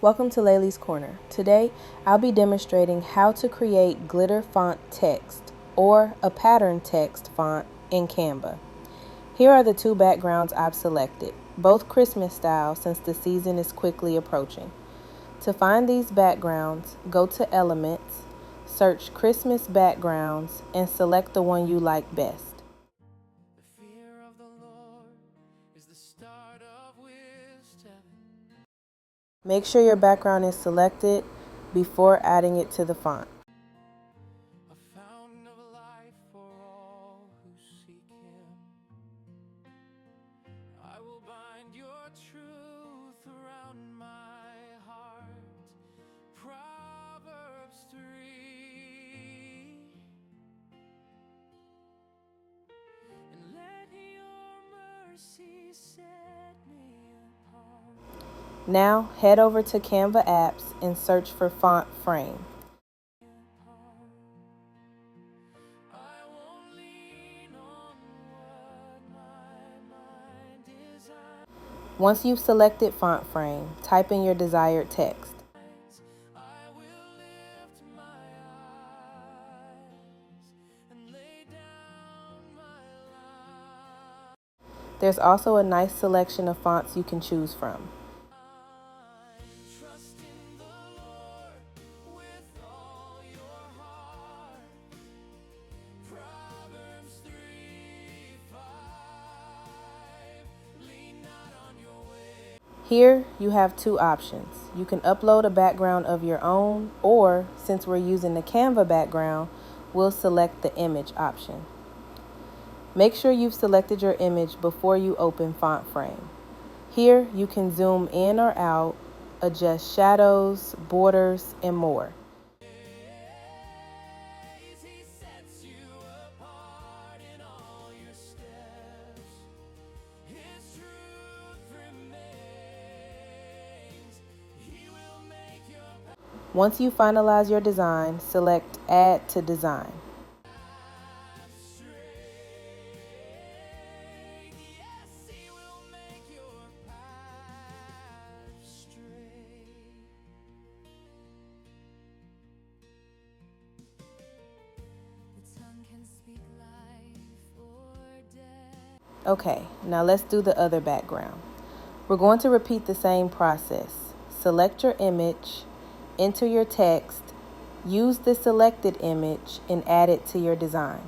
Welcome to Laylee's Corner. Today, I'll be demonstrating how to create glitter font text or a pattern text font in Canva. Here are the two backgrounds I've selected, both Christmas style since the season is quickly approaching. To find these backgrounds, go to Elements, search Christmas backgrounds, and select the one you like best. Make sure your background is selected before adding it to the font. Now, head over to Canva apps and search for Font Frame. Once you've selected Font Frame, type in your desired text. There's also a nice selection of fonts you can choose from. Here you have two options. You can upload a background of your own, or since we're using the Canva background, we'll select the image option. Make sure you've selected your image before you open Font Frame. Here you can zoom in or out, adjust shadows, borders, and more. Once you finalize your design, select Add to Design. Okay, now let's do the other background. We're going to repeat the same process. Select your image, enter your text, use the selected image, and add it to your design.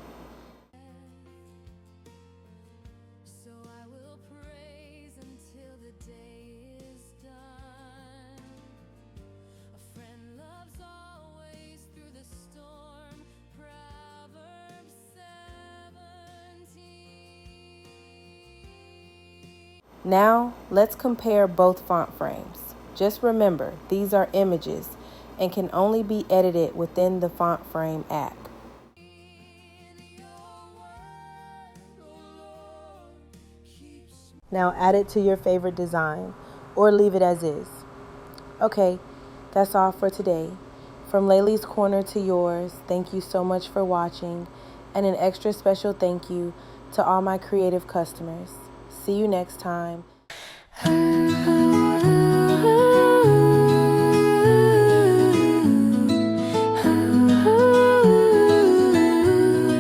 Now, let's compare both font frames. Just remember, these are images and can only be edited within the Font Frame app. Now add it to your favorite design or leave it as is. Okay, that's all for today. From Laylee's Corner to yours, thank you so much for watching, and an extra special thank you to all my creative customers. See you next time.